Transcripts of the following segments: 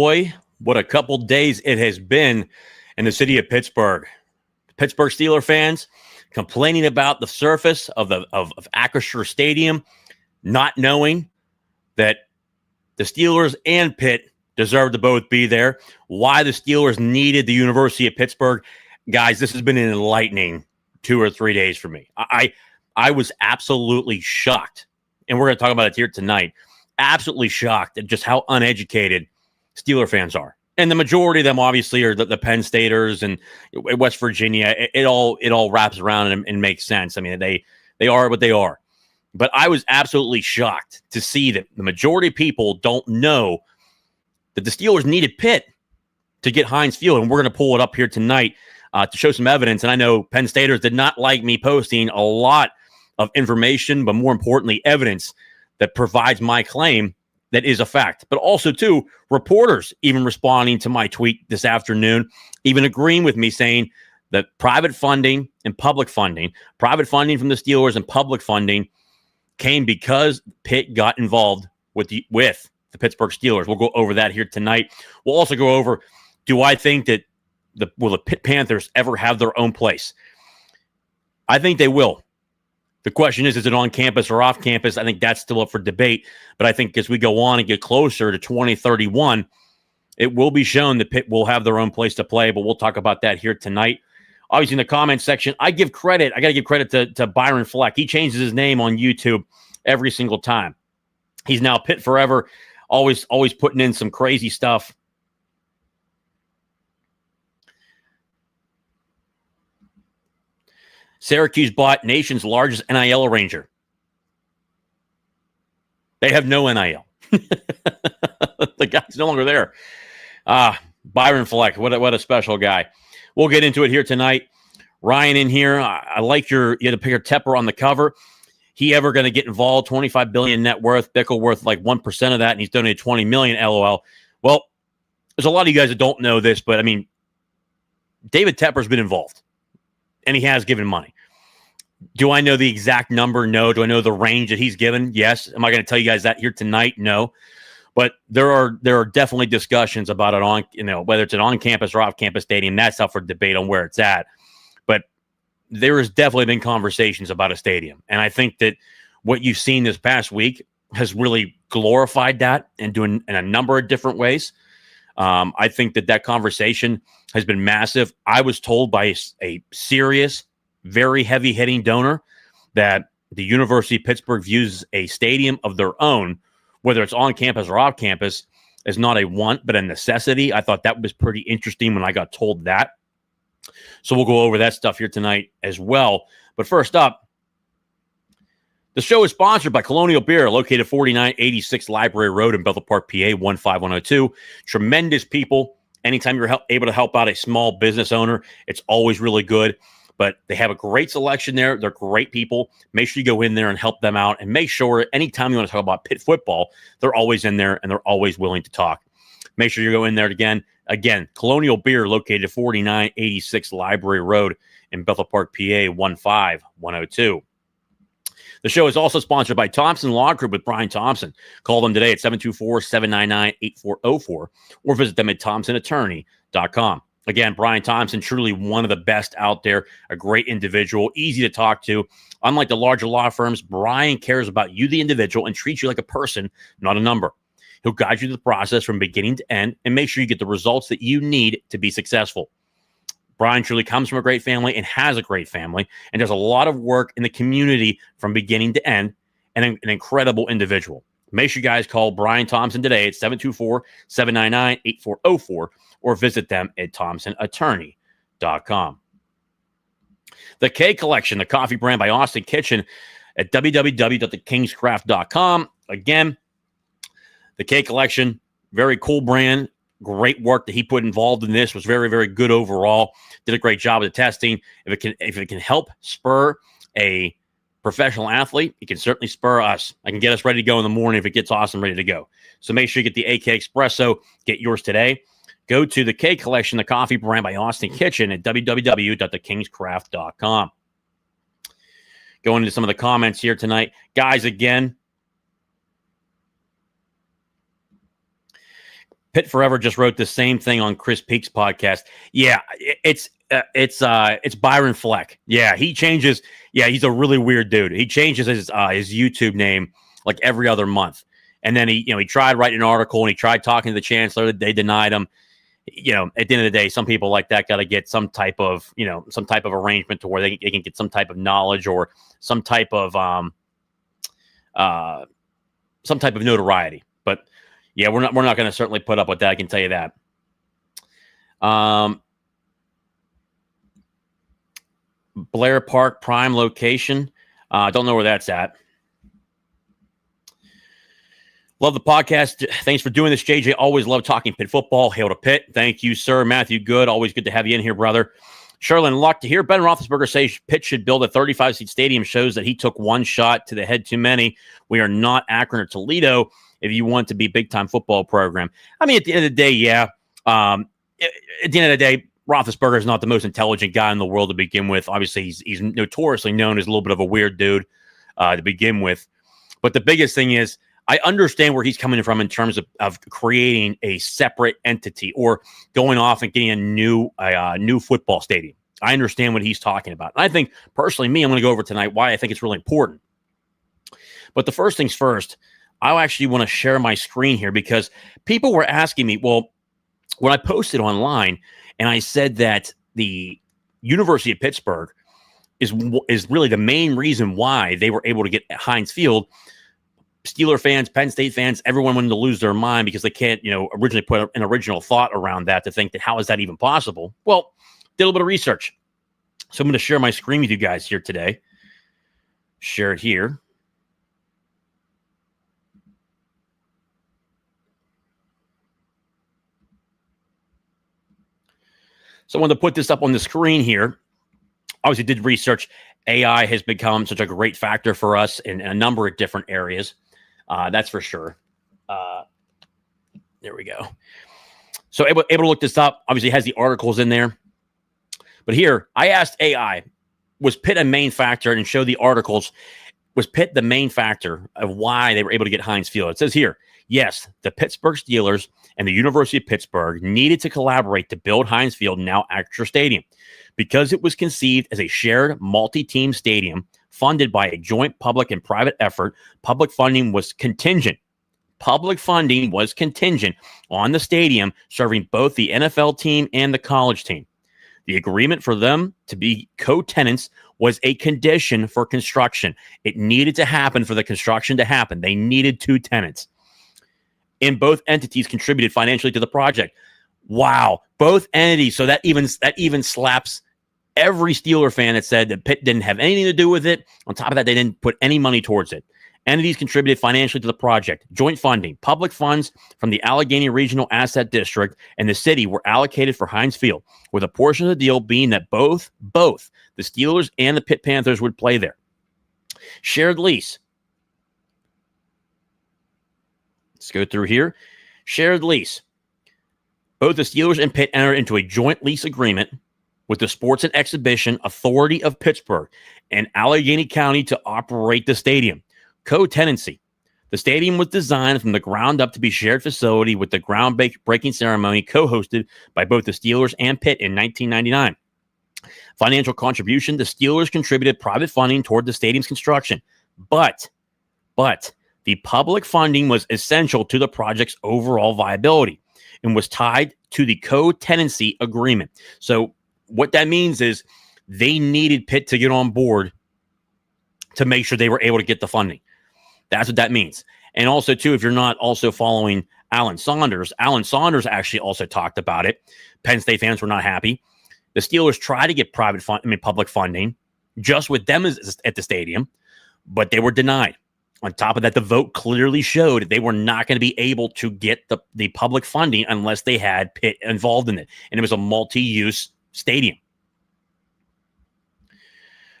boy, what a couple days it has been in the city of Pittsburgh. Pittsburgh Steelers fans complaining about the surface of Acrisure Stadium, not knowing that the Steelers and Pitt deserve to both be there. Why the Steelers needed the University of Pittsburgh. Guys, this has been an enlightening 2 or 3 days for me. I was absolutely shocked, and we're going to talk about it here tonight. Absolutely shocked at just how uneducated Steeler fans are. And the majority of them obviously are the Penn Staters and West Virginia. It all wraps around and makes sense. I mean, they are what they are. But I was absolutely shocked to see that the majority of people don't know that the Steelers needed Pitt to get Heinz Field. And we're going to pull it up here tonight to show some evidence. And I know Penn Staters did not like me posting a lot of information, but more importantly, evidence that provides my claim that is a fact. But also, too, reporters even responding to my tweet this afternoon, even agreeing with me, saying that private funding and public funding, private funding from the Steelers and public funding came because Pitt got involved with the Pittsburgh Steelers. We'll go over that here tonight. We'll also go over, do I think that will the Pitt Panthers ever have their own place? I think they will. The question is it on campus or off campus? I think that's still up for debate. But I think as we go on and get closer to 2031, it will be shown that Pitt will have their own place to play. But we'll talk about that here tonight. Obviously, in the comment section, I got to give credit to Byron Fleck. He changes his name on YouTube every single time. He's now Pitt Forever, always putting in some crazy stuff. Syracuse bought nation's largest NIL arranger. They have no NIL. The guy's no longer there. Byron Fleck, what a special guy. We'll get into it here tonight. Ryan in here, I like you had to pick a Tepper on the cover. He ever going to get involved? $25 billion net worth. Bickle worth like 1% of that, and he's donated $20 million. LOL. Well, there's a lot of you guys that don't know this, but I mean, David Tepper's been involved, and he has given money. Do I know the exact number? No. Do I know the range that he's given? Yes. Am I going to tell you guys that here tonight? No. But there are definitely discussions about it on, whether it's an on-campus or off-campus stadium. That's up for debate on where it's at. But there has definitely been conversations about a stadium. And I think that what you've seen this past week has really glorified that and doing in a number of different ways. I think that conversation has been massive. I was told by a serious, very heavy-hitting donor that the University of Pittsburgh views a stadium of their own, whether it's on campus or off campus, is not a want, but a necessity. I thought that was pretty interesting when I got told that. So we'll go over that stuff here tonight as well. But first up, the show is sponsored by Colonial Beer, located 4986 Library Road in Bethel Park, PA, 15102. Tremendous people. Anytime you're able to help out a small business owner, it's always really good. But they have a great selection there. They're great people. Make sure you go in there and help them out. And make sure anytime you want to talk about Pitt football, they're always in there and they're always willing to talk. Make sure you go in there again. Again, Colonial Beer, located at 4986 Library Road in Bethel Park, PA, 15102. The show is also sponsored by Thompson Law Group with Brian Thompson. Call them today at 724-799-8404 or visit them at thompsonattorney.com. Again, Brian Thompson, truly one of the best out there, a great individual, easy to talk to. Unlike the larger law firms, Brian cares about you, the individual, and treats you like a person, not a number. He'll guide you through the process from beginning to end and make sure you get the results that you need to be successful. Brian truly comes from a great family and has a great family and does a lot of work in the community from beginning to end, and an incredible individual. Make sure you guys call Brian Thompson today at 724-799-8404 or visit them at thompsonattorney.com. The K Collection, the coffee brand by Austin Kitchen at www.thekingscraft.com. Again, the K Collection, very cool brand. Great work that he put involved in this. Was very, very good overall. Did a great job of the testing. If it can help spur a professional athlete, it can certainly spur us. I can get us ready to go in the morning if it gets awesome, ready to go. So make sure you get the AK Espresso. Get yours today. Go to the K Collection, the coffee brand by Austin Kitchen at www.thekingscraft.com. Going into some of the comments here tonight. Guys, again, Pitt Forever just wrote the same thing on Chris Peak's podcast. Yeah, it's Byron Fleck. Yeah, he changes. Yeah, he's a really weird dude. He changes his YouTube name like every other month. And then he tried writing an article and he tried talking to the chancellor. They denied him. At the end of the day, some people like that got to get some type of arrangement to where they can get some type of knowledge or some type of notoriety. But yeah, we're not going to certainly put up with that. I can tell you that. Blair Park prime location. Don't know where that's at. Love the podcast. Thanks for doing this, JJ. Always love talking Pitt football. Hail to Pitt. Thank you, sir. Matthew Good. Always good to have you in here, brother. Sherlin Luck, to hear Ben Roethlisberger say Pitt should build a 35-seat stadium shows that he took one shot to the head too many. We are not Akron or Toledo if you want to be big-time football program. I mean, at the end of the day, yeah. At the end of the day, Roethlisberger is not the most intelligent guy in the world to begin with. Obviously, he's notoriously known as a little bit of a weird dude to begin with. But the biggest thing is, I understand where he's coming from in terms of creating a separate entity or going off and getting a new football stadium. I understand what he's talking about. And I think, personally, I'm going to go over tonight why I think it's really important. But the first things first, I actually want to share my screen here because people were asking me, well, when I posted online and I said that the University of Pittsburgh is really the main reason why they were able to get Heinz Field, Steeler fans, Penn State fans, everyone wanted to lose their mind because they can't, originally put an original thought around that to think that how is that even possible? Well, did a little bit of research. So I'm going to share my screen with you guys here today. Share it here. So I wanted to put this up on the screen here. Obviously did research. AI has become such a great factor for us in a number of different areas. That's for sure. There we go. So able to look this up. Obviously has the articles in there. But here, I asked AI, was Pitt a main factor, and show the articles. Was Pitt the main factor of why they were able to get Heinz Field? It says here, yes, the Pittsburgh Steelers and the University of Pittsburgh needed to collaborate to build Heinz Field, now Acrisure Stadium. Because it was conceived as a shared multi-team stadium funded by a joint public and private effort, public funding was contingent. Public funding was contingent on the stadium serving both the NFL team and the college team. The agreement for them to be co-tenants was a condition for construction. It needed to happen for the construction to happen. They needed two tenants. And both entities contributed financially to the project. Wow. Both entities. So that even slaps every Steeler fan that said that Pitt didn't have anything to do with it. On top of that, they didn't put any money towards it. Entities contributed financially to the project. Joint funding, public funds from the Allegheny Regional Asset District and the city were allocated for Heinz Field, with a portion of the deal being that both the Steelers and the Pitt Panthers would play there. Shared lease. Let's go through here. Shared lease. Both the Steelers and Pitt entered into a joint lease agreement with the Sports and Exhibition Authority of Pittsburgh and Allegheny County to operate the stadium. Co-tenancy. The stadium was designed from the ground up to be shared facility with the groundbreaking ceremony co-hosted by both the Steelers and Pitt in 1999. Financial contribution. The Steelers contributed private funding toward the stadium's construction. But the public funding was essential to the project's overall viability and was tied to the co-tenancy agreement. So what that means is they needed Pitt to get on board to make sure they were able to get the funding. That's what that means. And also, too, if you're not also following Alan Saunders actually also talked about it. Penn State fans were not happy. The Steelers tried to get public funding just with them at the stadium, but they were denied. On top of that, the vote clearly showed they were not going to be able to get the public funding unless they had Pitt involved in it. And it was a multi-use stadium.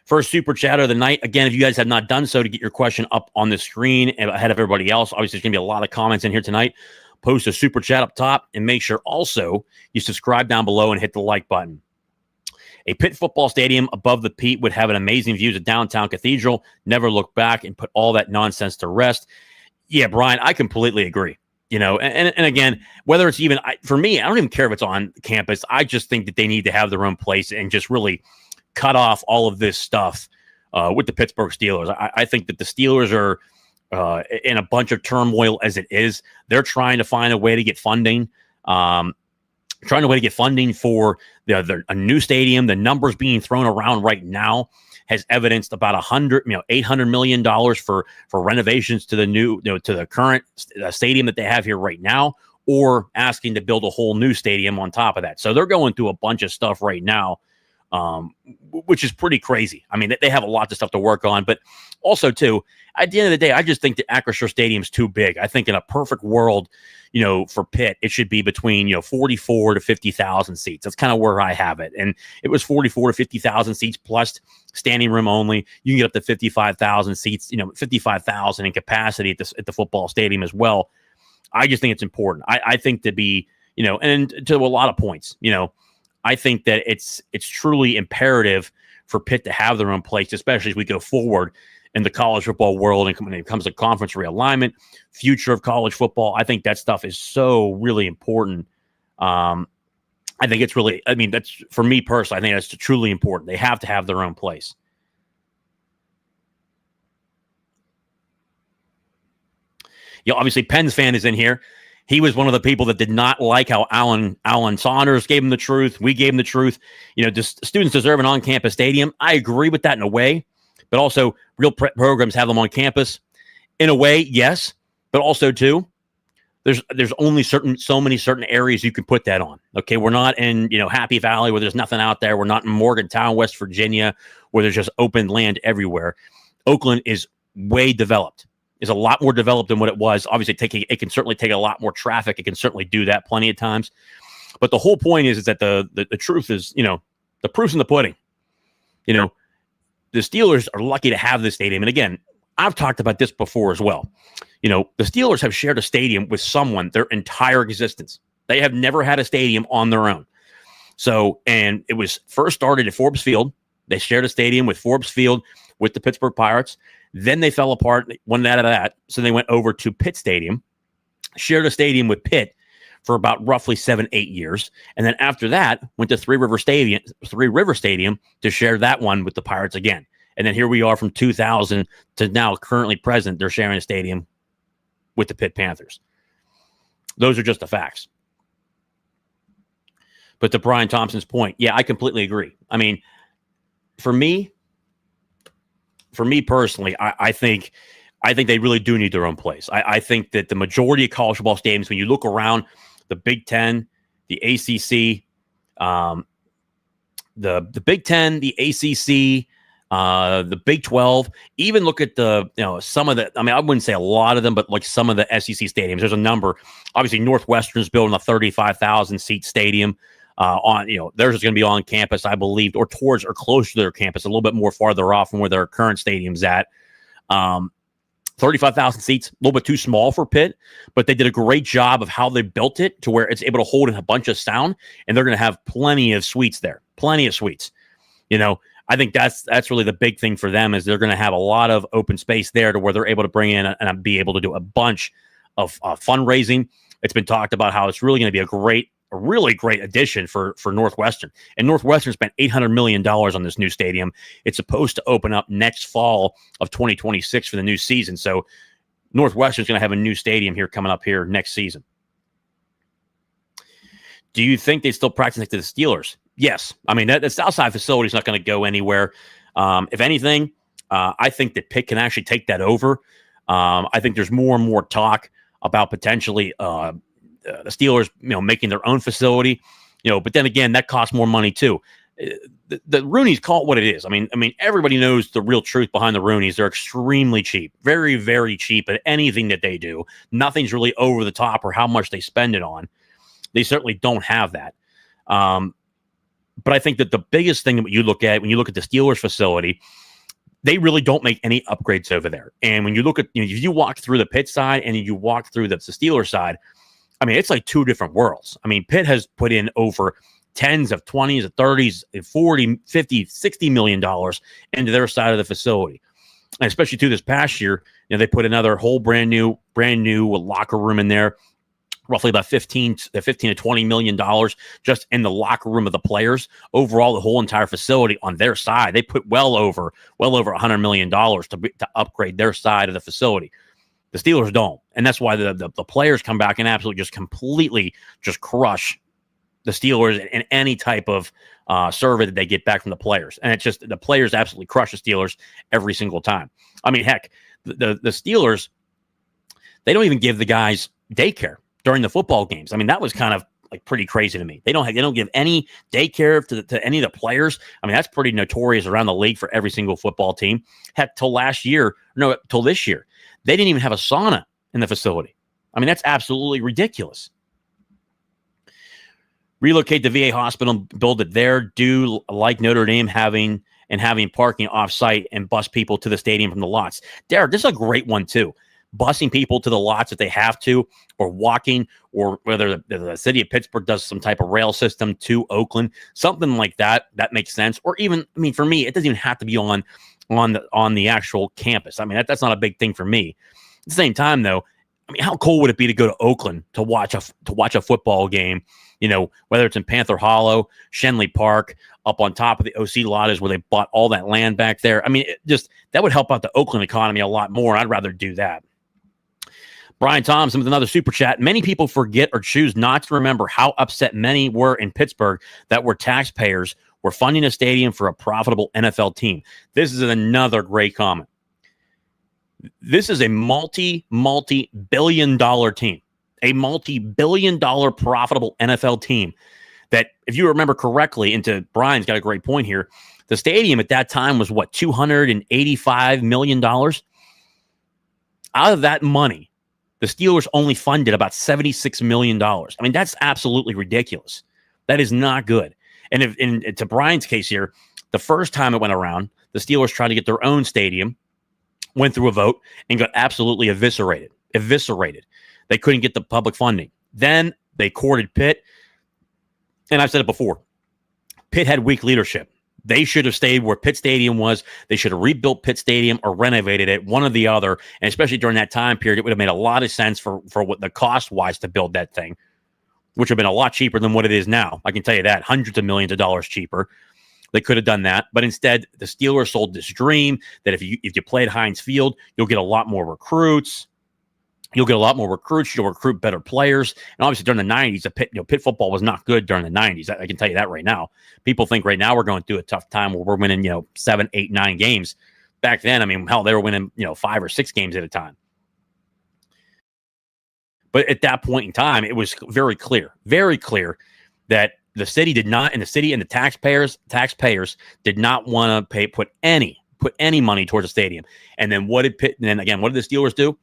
First super chat of the night. Again, if you guys have not done so, to get your question up on the screen ahead of everybody else, obviously there's going to be a lot of comments in here tonight. Post a super chat up top and make sure also you subscribe down below and hit the like button. A Pitt football stadium above the Pete would have an amazing views of downtown Cathedral. Never look back and put all that nonsense to rest. Yeah, Brian, I completely agree. And again, whether it's even for me, I don't even care if it's on campus. I just think that they need to have their own place and just really cut off all of this stuff with the Pittsburgh Steelers. I think that the Steelers are in a bunch of turmoil as it is. They're trying to find a way to get funding, for a new stadium. The numbers being thrown around right now has evidenced about $800 million for renovations to the new, to the current stadium that they have here right now, or asking to build a whole new stadium on top of that. So they're going through a bunch of stuff right now, which is pretty crazy. I mean, they have a lot of stuff to work on, but also too, at the end of the day, I just think the Acrisure Stadium is too big. I think in a perfect world, for Pitt, it should be between, 44 to 50,000 seats. That's kind of where I have it. And it was 44 to 50,000 seats plus standing room only. You can get up to 55,000 seats, 55,000 in capacity at the football stadium as well. I just think it's important. I think to be, and to a lot of points, I think that it's truly imperative for Pitt to have their own place, especially as we go forward in the college football world and when it comes to conference realignment, future of college football. I think that stuff is so really important. I think it's really, that's for me personally, I think that's truly important. They have to have their own place. Obviously Penn's fan is in here. He was one of the people that did not like how Alan Saunders gave him the truth. We gave him the truth. Students deserve an on-campus stadium. I agree with that in a way, but also real programs have them on campus. In a way, yes, but also too, there's only so many certain areas you can put that on. Okay, we're not in Happy Valley where there's nothing out there. We're not in Morgantown, West Virginia, where there's just open land everywhere. Oakland is way developed. Is a lot more developed than what it was. Obviously, it can certainly take a lot more traffic. It can certainly do that plenty of times. But the whole point is that the truth is, the proof's in the pudding. The Steelers are lucky to have this stadium. And again, I've talked about this before as well. The Steelers have shared a stadium with someone their entire existence. They have never had a stadium on their own. So, and it was first started at Forbes Field. They shared a stadium with Forbes Field with the Pittsburgh Pirates. Then they fell apart, one out of that. So they went over to Pitt Stadium, shared a stadium with Pitt for about roughly 7-8 years. And then after that, went to Three River Stadium to share that one with the Pirates again. And then here we are from 2000 to now currently present. They're sharing a stadium with the Pitt Panthers. Those are just the facts. But to Brian Thompson's point, yeah, I completely agree. I mean, for me personally, I think they really do need their own place. I think that the majority of college football stadiums, when you look around the Big Ten, the ACC, the Big Ten, the ACC, the Big 12, even look at some of the, I wouldn't say a lot of them, but like some of the SEC stadiums, there's a number. Obviously, Northwestern's building a 35,000 seat stadium. Theirs is going to be on campus, I believe, or towards or close to their campus, a little bit more farther off from where their current stadium's at. 35,000 seats, a little bit too small for Pitt, but they did a great job of how they built it to where it's able to hold in a bunch of sound, and they're going to have plenty of suites there, plenty of suites. I think that's really the big thing for them is they're going to have a lot of open space there to where they're able to bring in and be able to do a bunch of fundraising. It's been talked about how it's really going to be a really great addition for Northwestern. And Northwestern spent $800 million on this new stadium. It's supposed to open up next fall of 2026 for the new season. So Northwestern's going to have a new stadium here coming up here next season. Do you think they still practice next to the Steelers? Yes. The Southside facility is not going to go anywhere. If anything, I think that Pitt can actually take that over. I think there's more and more talk about potentially the Steelers, making their own facility, but then again, that costs more money too. The Rooneys, call it what it is. Everybody knows the real truth behind the Rooneys. They're extremely cheap, very, very cheap at anything that they do. Nothing's really over the top or how much they spend it on. They certainly don't have that. But I think that the biggest thing that you look at when you look at the Steelers facility, they really don't make any upgrades over there. And when you look at, if you walk through the Pitt side and you walk through the Steelers side, it's like two different worlds. Pitt has put in over tens of 20s, of 30s, 40, 50, $60 million into their side of the facility. And especially to this past year, they put another whole brand new locker room in there. roughly about 15 to $20 million just in the locker room of the players. Overall, the whole entire facility on their side, they put well over $100 million to upgrade their side of the facility. The Steelers don't. And that's why the players come back and absolutely just completely just crush the Steelers in any type of survey that they get back from the players. And it's just the players absolutely crush the Steelers every single time. I mean, heck, the Steelers, they don't even give the guys daycare during the football games. I mean, that was kind of like pretty crazy to me. They don't give any daycare to any of the players. I mean, that's pretty notorious around the league for every single football team. Heck, till this year, they didn't even have a sauna in the facility. I mean, that's absolutely ridiculous. Relocate the VA hospital and build it there. Do like Notre Dame having parking off-site and bus people to the stadium from the lots. Derek, this is a great one too. Busing people to the lots if they have to, or walking, or whether the city of Pittsburgh does some type of rail system to Oakland, something like that. That makes sense. Or even, I mean, for me, it doesn't even have to be on the actual campus. I mean, that's not a big thing for me. At the same time, though, I mean, how cool would it be to go to Oakland to watch a football game? You know, whether it's in Panther Hollow, Shenley Park, up on top of the OC lot is where they bought all that land back there. I mean, that would help out the Oakland economy a lot more. I'd rather do that. Brian Thompson with another super chat. Many people forget or choose not to remember how upset many were in Pittsburgh that were taxpayers were funding a stadium for a profitable NFL team. This is another great comment. This is a multi-billion dollar team, a multi-billion dollar profitable NFL team that, if you remember correctly, and Brian's got a great point here, the stadium at that time was what, $285 million? Out of that money, the Steelers only funded about $76 million. I mean, that's absolutely ridiculous. That is not good. And to Brian's case here, the first time it went around, the Steelers tried to get their own stadium, went through a vote, and got absolutely eviscerated. They couldn't get the public funding. Then they courted Pitt. And I've said it before. Pitt had weak leadership. They should have stayed where Pitt Stadium was. They should have rebuilt Pitt Stadium or renovated it, one or the other. And especially during that time period, it would have made a lot of sense for what the cost-wise to build that thing, which would have been a lot cheaper than what it is now. I can tell you that, hundreds of millions of dollars cheaper. They could have done that. But instead, the Steelers sold this dream that if you play at Heinz Field, you'll get a lot more recruits. You'll recruit better players. And obviously during the 90s, Pitt football was not good during the 90s. I can tell you that right now. People think right now we're going through a tough time where we're winning, 7, 8, 9 games. Back then, I mean, hell, they were winning, 5 or 6 games at a time. But at that point in time, it was very clear that the city did not, and the city and the taxpayers did not want to put any money towards the stadium. And then what did the Steelers do?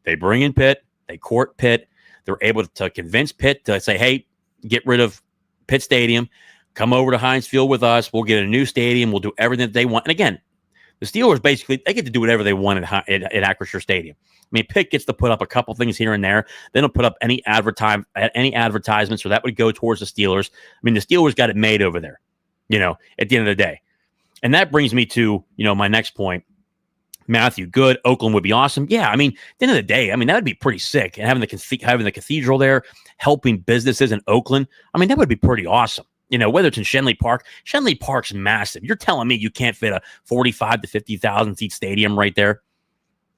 They bring in Pitt. They court Pitt. They're able to convince Pitt to say, hey, get rid of Pitt Stadium. Come over to Heinz Field with us. We'll get a new stadium. We'll do everything that they want. And again, the Steelers basically, they get to do whatever they want at Acrisure Stadium. I mean, Pitt gets to put up a couple things here and there. They don't put up any advertisements, or that would go towards the Steelers. I mean, the Steelers got it made over there, at the end of the day. And that brings me to, my next point. Matthew, good. Oakland would be awesome. Yeah, I mean, at the end of the day, I mean, that would be pretty sick. And having the cathedral there, helping businesses in Oakland, I mean, that would be pretty awesome. Whether it's in Shenley Park. Shenley Park's massive. You're telling me you can't fit a 45 to 50,000 seat stadium right there,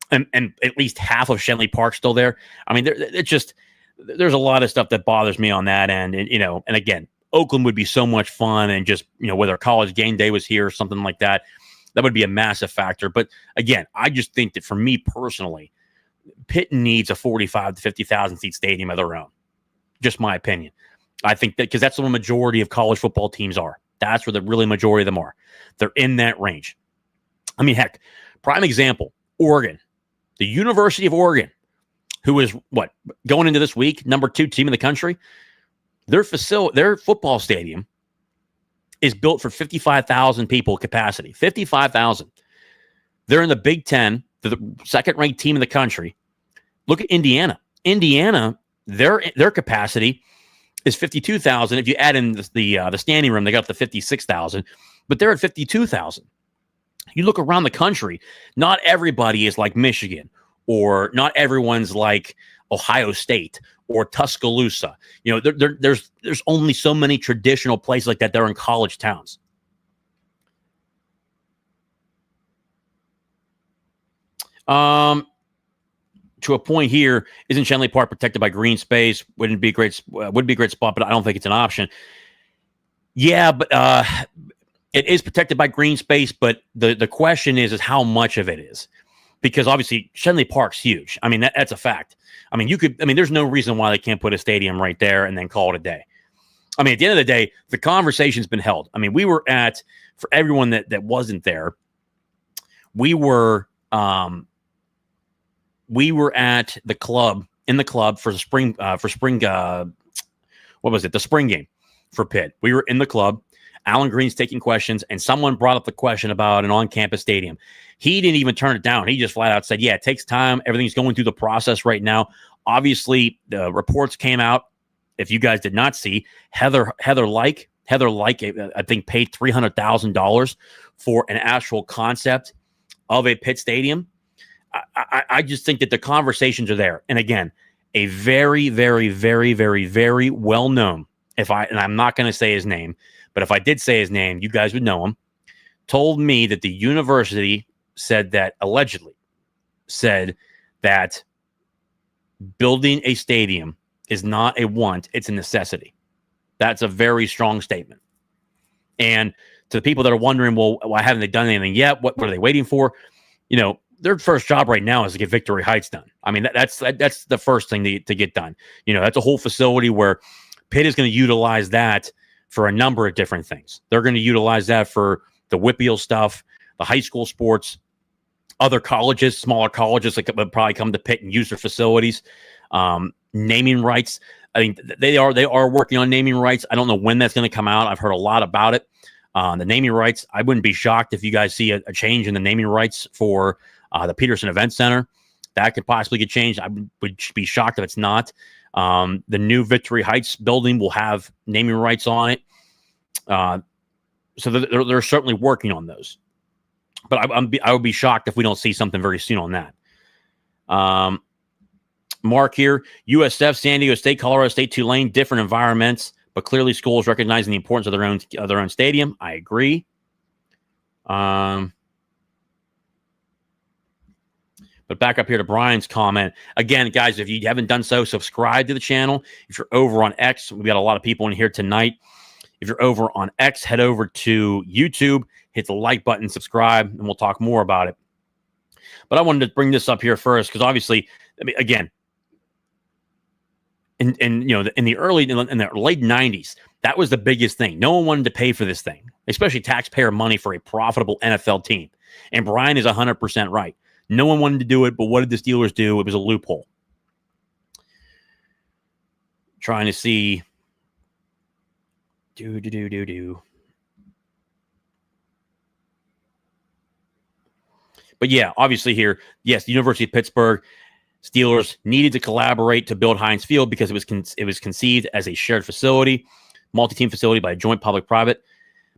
and at least half of Shenley Park still there. I mean, there's a lot of stuff that bothers me on that end. And and again, Oakland would be so much fun, and just whether College Game Day was here or something like that. That would be a massive factor. But again, I just think that for me personally, Pitt needs a 45 to 50,000 seat stadium of their own. Just my opinion. I think that because that's where the majority of college football teams are. That's where the really majority of them are. They're in that range. I mean, heck, prime example, Oregon, the University of Oregon, who is going into this week, number 2 team in the country. Their football stadium is built for 55,000 people capacity. 55,000. They're in the Big Ten. They're the second-ranked team in the country. Look at Indiana. Indiana, their capacity is 52,000. If you add in the standing room, they got up to 56,000. But they're at 52,000. You look around the country, not everybody is like Michigan, or not everyone's like Ohio State or Tuscaloosa. There's only so many traditional places like that that are in college towns. To a point here, isn't Shenley Park protected by green space? Would be a great spot, but I don't think it's an option. Yeah, but it is protected by green space, but the question is how much of it is. Because obviously Shenley Park's huge. I mean, that's a fact. I mean, there's no reason why they can't put a stadium right there and then call it a day. I mean, at the end of the day, the conversation's been held. I mean, for everyone that wasn't there, we were at the club for the spring, what was it? The spring game for Pitt. We were in the club. Alan Green's taking questions, and someone brought up the question about an on-campus stadium. He didn't even turn it down. He just flat out said, yeah, it takes time. Everything's going through the process right now. Obviously, the reports came out. If you guys did not see, Heather Like, I think, paid $300,000 for an actual concept of a Pitt stadium. I just think that the conversations are there. And again, a very, very, very, very, very well-known, and I'm not going to say his name, but if I did say his name, you guys would know him, told me that the university allegedly said that building a stadium is not a want, it's a necessity. That's a very strong statement. And to the people that are wondering, well, why haven't they done anything yet? What are they waiting for? Their first job right now is to get Victory Heights done. I mean, that's the first thing to get done. That's a whole facility where Pitt is going to utilize that for a number of different things. They're going to utilize that for the WPIAL stuff, the high school sports, other colleges, smaller colleges that would probably come to Pitt and use their facilities. Naming rights. I mean, they are working on naming rights. I don't know when that's going to come out. I've heard a lot about it. The naming rights, I wouldn't be shocked if you guys see a change in the naming rights for the Peterson Event Center. That could possibly get changed. I would be shocked if it's not. The new Victory Heights building will have naming rights on it. So they're certainly working on those. But I would be shocked if we don't see something very soon on that. Mark here, USF, San Diego State, Colorado State, Tulane, different environments, but clearly schools recognizing the importance of their own stadium. I agree. But back up here to Brian's comment. Again, guys, if you haven't done so, subscribe to the channel. If you're over on X, we got a lot of people in here tonight. If you're over on X, head over to YouTube, hit the like button, subscribe, and we'll talk more about it. But I wanted to bring this up here first because obviously, I mean, again, in the late 90s, that was the biggest thing. No one wanted to pay for this thing, especially taxpayer money for a profitable NFL team. And Brian is 100% right. No one wanted to do it, but what did the Steelers do? It was a loophole. Trying to see. But yeah, obviously here, yes, the University of Pittsburgh Steelers needed to collaborate to build Heinz Field because it was conceived as a shared facility, multi-team facility by a joint public-private.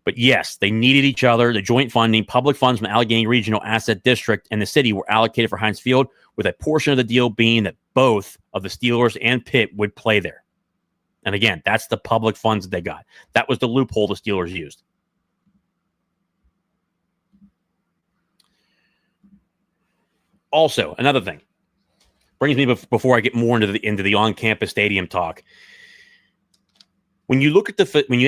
But yes, they needed each other. The joint funding, public funds from the Allegheny Regional Asset District and the city were allocated for Heinz Field, with a portion of the deal being that both of the Steelers and Pitt would play there. And again, that's the public funds that they got. That was the loophole the Steelers used. Also, another thing brings me before I get more into the on-campus stadium talk. When you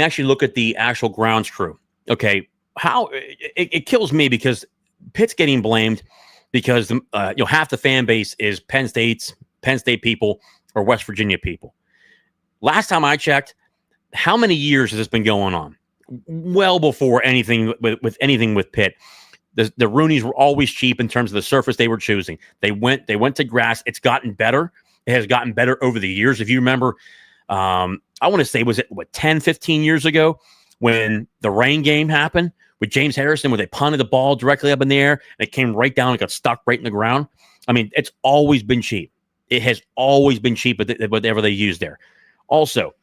actually look at the actual grounds crew, okay, how it kills me because Pitt's getting blamed because half the fan base is Penn State people or West Virginia people. Last time I checked, how many years has this been going on? Well before anything with Pitt. The Roonies were always cheap in terms of the surface they were choosing. They went to grass. It's gotten better. It has gotten better over the years. If you remember, I want to say, was it 10, 15 years ago when the rain game happened with James Harrison, where they punted the ball directly up in the air and it came right down and got stuck right in the ground? I mean, it's always been cheap. It has always been cheap with whatever they use there. Also,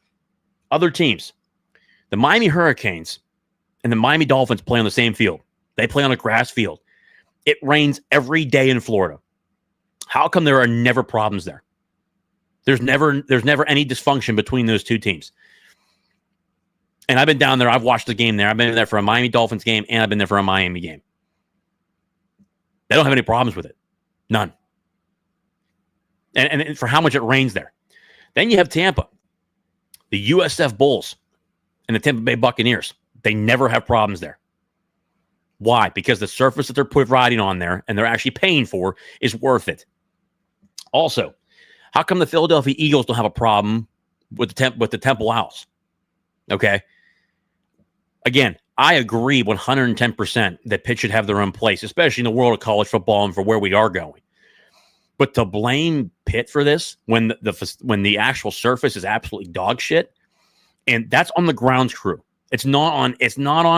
other teams, the Miami Hurricanes and the Miami Dolphins play on the same field. They play on a grass field. It rains every day in Florida. How come there are never problems there? There's never any dysfunction between those two teams. And I've been down there. I've watched the game there. I've been there for a Miami Dolphins game, and I've been there for a Miami game. They don't have any problems with it. None. And for how much it rains there. Then you have Tampa, the USF Bulls, and the Tampa Bay Buccaneers. They never have problems there. Why? Because the surface that they're providing on there and they're actually paying for is worth it. Also, how come the Philadelphia Eagles don't have a problem with the Temple Owls? Okay. Again, I agree 110% that Pitt should have their own place, especially in the world of college football and for where we are going. But to blame Pitt for this when the actual surface is absolutely dog shit, and that's on the grounds crew. It's not on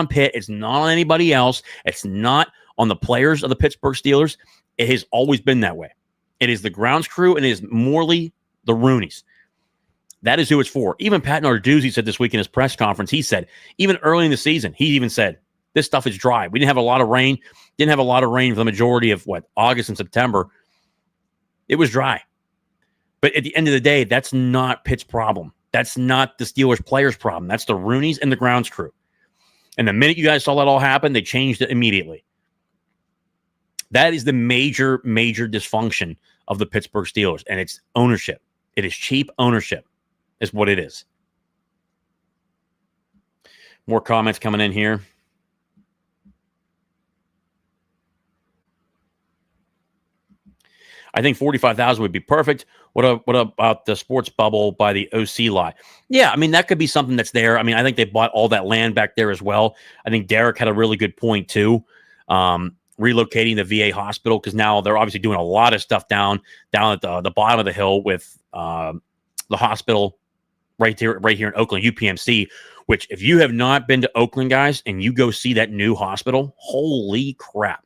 Pitt. It's not on anybody else. It's not on the players of the Pittsburgh Steelers. It has always been that way. It is the grounds crew, and it is morally the Rooneys. That is who it's for. Even Pat Narduzzi said this week in his press conference, he said, even early in the season, he even said, this stuff is dry. We didn't have a lot of rain. Didn't have a lot of rain for the majority of, August and September. It was dry. But at the end of the day, that's not Pitt's problem. That's not the Steelers players' problem. That's the Rooneys and the grounds crew. And the minute you guys saw that all happen, they changed it immediately. That is the major, major dysfunction of the Pittsburgh Steelers, and it's ownership. It is cheap ownership is what it is. More comments coming in here. I think 45,000 would be perfect. What about the sports bubble by the OC lot? Yeah, I mean, that could be something that's there. I mean, I think they bought all that land back there as well. I think Derek had a really good point, too. Relocating the VA hospital, because now they're obviously doing a lot of stuff down at the bottom of the hill with the hospital right here in Oakland, UPMC, which if you have not been to Oakland, guys, and you go see that new hospital, holy crap.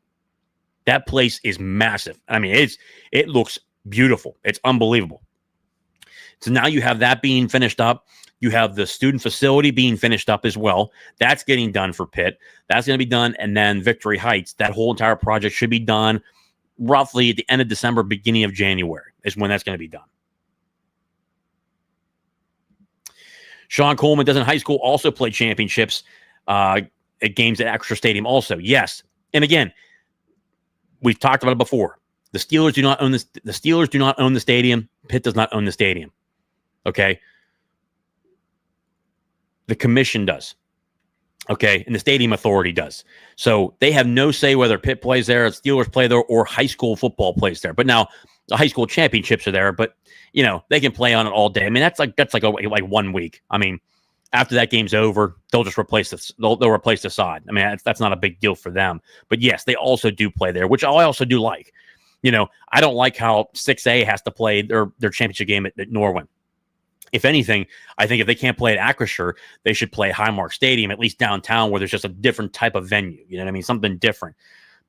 That place is massive. I mean, it looks beautiful. It's unbelievable. So now you have that being finished up. You have the student facility being finished up as well. That's getting done for Pitt. That's going to be done. And then Victory Heights, that whole entire project should be done roughly at the end of December, beginning of January is when that's going to be done. Sean Coleman doesn't high school also play championships at games at Acrisure Stadium also? Yes. And again, we've talked about it before. The Steelers do not own this. The Steelers do not own the stadium. Pitt does not own the stadium. Okay. The commission does. Okay. And the stadium authority does. So they have no say whether Pitt plays there, Steelers play there, or high school football plays there. But now the high school championships are there, but they can play on it all day. I mean, that's like 1 week. I mean, after that game's over, they'll just replace this. They'll replace the side. I mean, that's not a big deal for them. But yes, they also do play there, which I also do like. I don't like how 6A has to play their championship game at Norwin. If anything, I think if they can't play at Acrisure, they should play Highmark Stadium, at least downtown, where there's just a different type of venue. You know what I mean? Something different.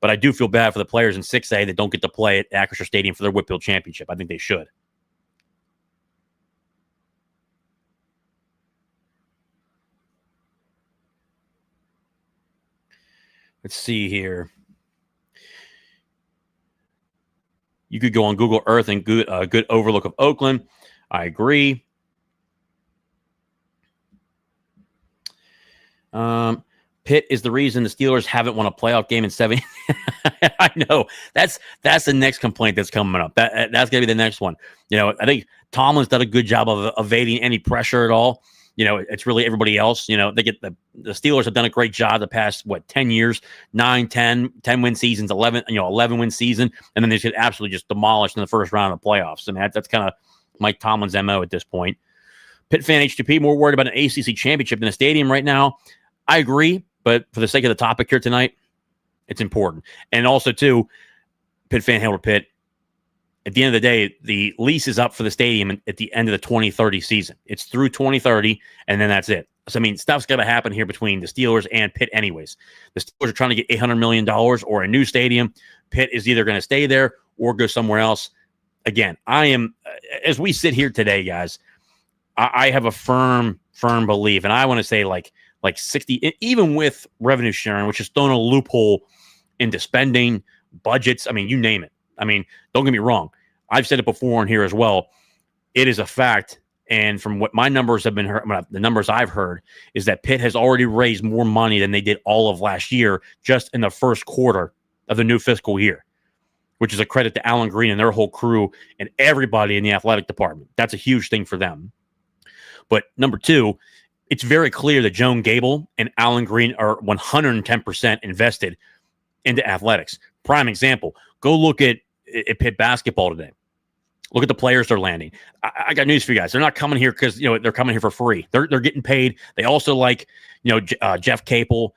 But I do feel bad for the players in 6A that don't get to play at Acrisure Stadium for their Whitfield Championship. I think they should. Let's see here. You could go on Google Earth and good overlook of Oakland. I agree. Pitt is the reason the Steelers haven't won a playoff game in 7. I know. That's the next complaint that's coming up. That's going to be the next one. I think Tomlin's done a good job of evading any pressure at all. It's really everybody else. They get the Steelers have done a great job the past 10 years, 9, 10 win seasons, 11 win season, and then they get absolutely just demolished in the first round of the playoffs. I mean, that's kind of Mike Tomlin's MO at this point. Pitt fan H2P more worried about an ACC championship in a stadium right now. I agree, but for the sake of the topic here tonight, it's important. And also too, Pitt fan Hail to Pitt. At the end of the day, the lease is up for the stadium at the end of the 2030 season. It's through 2030, and then that's it. So, I mean, stuff's got to happen here between the Steelers and Pitt anyways. The Steelers are trying to get $800 million or a new stadium. Pitt is either going to stay there or go somewhere else. Again, I am, as we sit here today, guys, I have a firm belief, and I want to say like 60, even with revenue sharing, which is throwing a loophole into spending, budgets. I mean, you name it. I mean, don't get me wrong. I've said it before in here as well. it is a fact. And from what my numbers have been heard, the numbers I've heard is that Pitt has already raised more money than they did all of last year just in the first quarter of the new fiscal year, which is a credit to Alan Green and their whole crew and everybody in the athletic department. That's a huge thing for them. But number two, it's very clear that Joan Gable and Alan Green are 110% invested into athletics. Prime example, go look at Pitt basketball today. Look at the players they're landing. I got news for you guys. They're not coming here because they're coming here for free. They're getting paid. They also like Jeff Capel,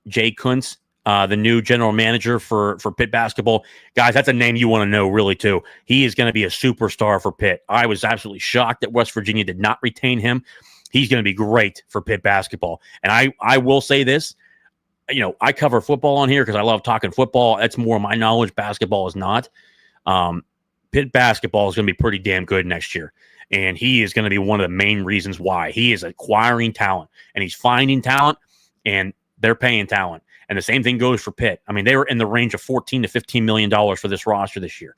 Jay Kuntz, the new general manager for Pitt basketball. Guys, that's a name you want to know really too. He is going to be a superstar for Pitt. I was absolutely shocked that West Virginia did not retain him. He's going to be great for Pitt basketball. And I will say this. I cover football on here because I love talking football. That's more my knowledge. Basketball is not. Pitt basketball is going to be pretty damn good next year. And he is going to be one of the main reasons why. He is acquiring talent, and he's finding talent, and they're paying talent. And the same thing goes for Pitt. I mean, they were in the range of $14 to $15 million for this roster this year.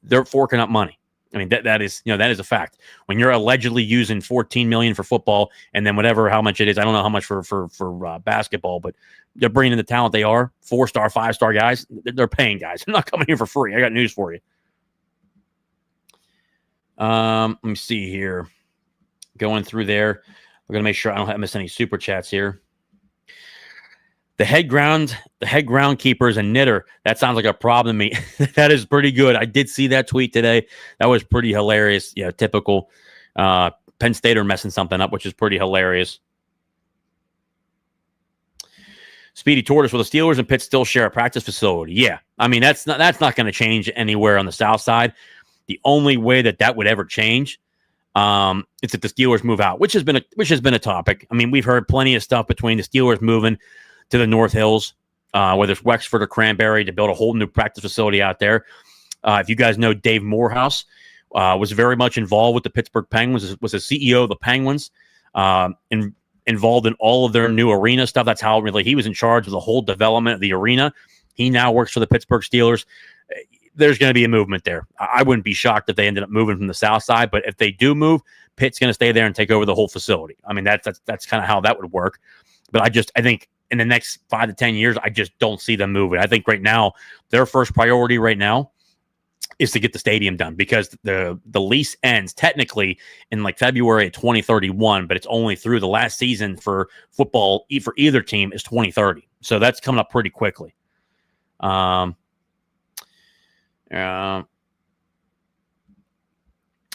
They're forking up money. I mean, that is a fact. When you're allegedly using $14 million for football, and then how much it is, I don't know how much for basketball, but they're bringing in the talent they are, 4-star, 5-star guys. They're paying guys. They're not coming here for free. I got news for you. Let me see here. Going through there, we're gonna make sure I don't miss any super chats here. The head groundkeeper is a knitter. That sounds like a problem to me. That is pretty good. I did see that tweet today. That was pretty hilarious. Yeah, typical. Penn State are messing something up, which is pretty hilarious. Speedy Tortoise, will the Steelers and Pitt still share a practice facility? Yeah. I mean, that's not going to change anywhere on the South Side. The only way that would ever change is if the Steelers move out, which has been a topic. I mean, we've heard plenty of stuff between the Steelers moving to the North Hills, whether it's Wexford or Cranberry, to build a whole new practice facility out there. If you guys know, Dave Morehouse was very much involved with the Pittsburgh Penguins, was the CEO of the Penguins, involved in all of their new arena stuff. That's how really he was in charge of the whole development of the arena. He now works for the Pittsburgh Steelers. There's going to be a movement there. I wouldn't be shocked if they ended up moving from the South Side, but if they do move, Pitt's going to stay there and take over the whole facility. I mean, that's kind of how that would work. But I think in the next 5 to 10 years, I just don't see them moving. I think right now, their first priority right now is to get the stadium done, because the lease ends technically in like February of 2031, but it's only through the last season for football for either team is 2030. So that's coming up pretty quickly.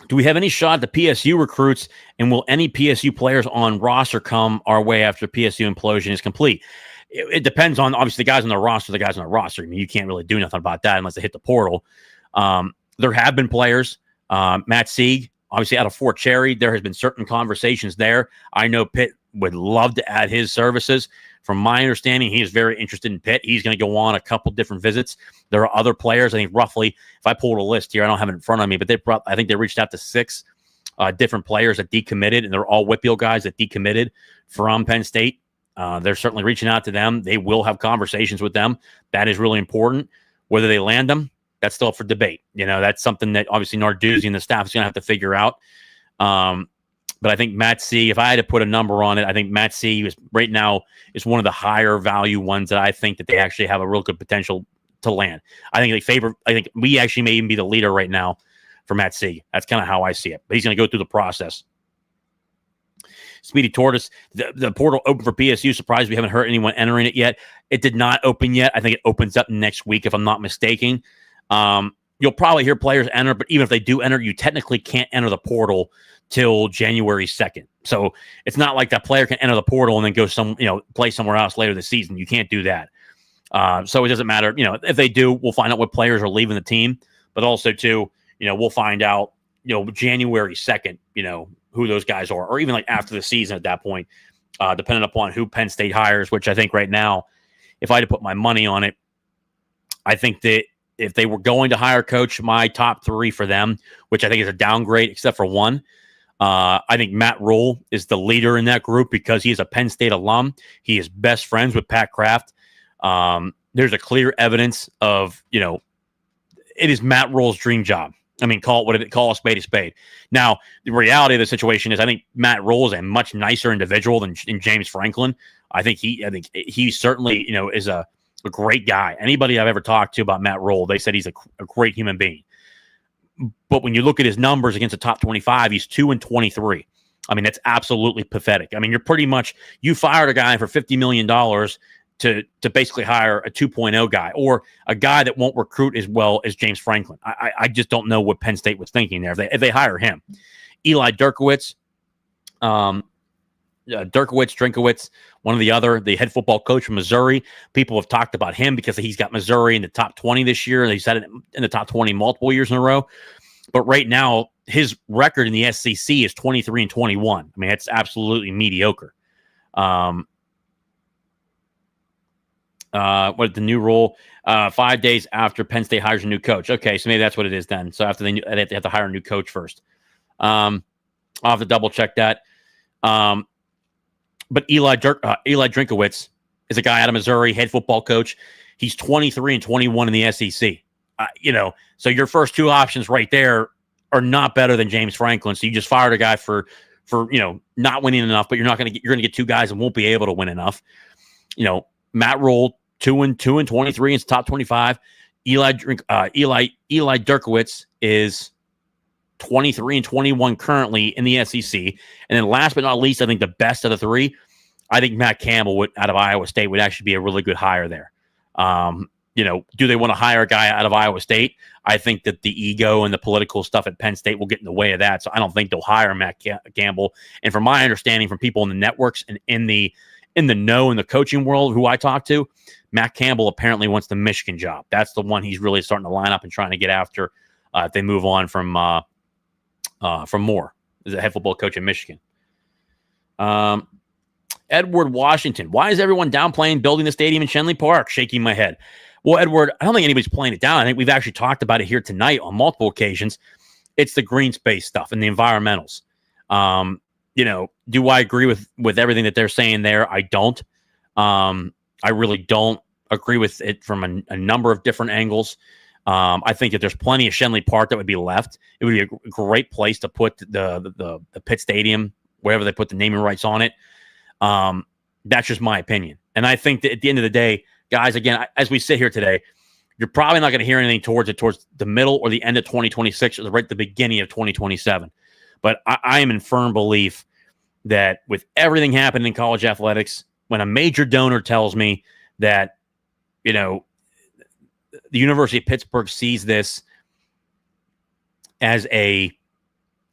Do we have any shot at the PSU recruits, and will any PSU players on roster come our way after PSU implosion is complete? It depends on, obviously, the guys on the roster. I mean, you can't really do nothing about that unless they hit the portal. There have been players. Matt Sieg, obviously out of Fort Cherry, there has been certain conversations there. I know Pitt would love to add his services. From my understanding, he is very interested in Pitt. He's going to go on a couple different visits. There are other players. I think roughly, if I pulled a list here, I don't have it in front of me, but I think they reached out to 6 different players that decommitted, and they're all Whitfield guys that decommitted from Penn State. They're certainly reaching out to them. They will have conversations with them. That is really important. Whether they land them, that's still up for debate. That's something that obviously Narduzzi and the staff is going to have to figure out. But I think Matt C, if I had to put a number on it, I think Matt C right now is one of the higher value ones that I think that they actually have a real good potential to land. I think we actually may even be the leader right now for Matt C. That's kind of how I see it. But he's going to go through the process. Speedy Tortoise, the portal open for PSU. Surprised we haven't heard anyone entering it yet. It did not open yet. I think it opens up next week, if I'm not mistaken. You'll probably hear players enter, but even if they do enter, you technically can't enter the portal till January 2nd. So it's not like that player can enter the portal and then go play somewhere else later this season. You can't do that. So it doesn't matter. If they do, we'll find out what players are leaving the team, but also too, we'll find out, January 2nd, who those guys are, or even like after the season at that point, depending upon who Penn State hires, which I think right now, if I had to put my money on it, I think that if they were going to hire a coach, my top 3 for them, which I think is a downgrade except for one, I think Matt Rule is the leader in that group because he is a Penn State alum. He is best friends with Pat Kraft. There's a clear evidence of, it is Matt Rule's dream job. I mean, call a spade a spade. Now, the reality of the situation is I think Matt Rule is a much nicer individual than James Franklin. I think he certainly, is a great guy. Anybody I've ever talked to about Matt Rule, they said he's a great human being. But when you look at his numbers against the top 25, he's 2-23. I mean, that's absolutely pathetic. I mean, you're pretty much, you fired a guy for $50 million to basically hire a 2.0 guy or a guy that won't recruit as well as James Franklin. I just don't know what Penn State was thinking there if they hire him. Eli Drinkowitz, one of the other, the head football coach from Missouri. People have talked about him because he's got Missouri in the top 20 this year. He's had it in the top 20 multiple years in a row. But right now, his record in the SEC is 23-21. I mean, that's absolutely mediocre. What the new rule? 5 days after Penn State hires a new coach. Okay, so maybe that's what it is then. So after they have to hire a new coach first. I'll have to double check that. But Eli Drinkowitz is a guy out of Missouri, head football coach. He's 23-21 in the SEC. So your first two options right there are not better than James Franklin. So you just fired a guy for not winning enough, but you're going to get two guys and won't be able to win enough. Matt Rule 2-23 in top 25. Eli Drinkowitz is 23-21 currently in the SEC. And then last but not least, I think the best of the three, I think Matt Campbell out of Iowa State would actually be a really good hire there. Do they want to hire a guy out of Iowa State? I think that the ego and the political stuff at Penn State will get in the way of that. So I don't think they'll hire Matt Campbell. And from my understanding from people in the networks and in the know in the coaching world who I talk to, Matt Campbell apparently wants the Michigan job. That's the one he's really starting to line up and trying to get after if they move on from Moore as a head football coach in Michigan. Edward Washington. Why is everyone downplaying building the stadium in Shenley Park? Shaking my head. Well, Edward, I don't think anybody's playing it down. I think we've actually talked about it here tonight on multiple occasions. It's the green space stuff and the environmentals. Do I agree with everything that they're saying there? I don't. I really don't agree with it from a number of different angles. I think that there's plenty of Shenley Park that would be left. It would be a great place to put the Pitt Stadium, wherever they put the naming rights on it. That's just my opinion. And I think that at the end of the day, guys, again, as we sit here today, you're probably not going to hear anything towards the middle or the end of 2026 or right at the beginning of 2027. But I am in firm belief that with everything happening in college athletics, when a major donor tells me that, the University of Pittsburgh sees this as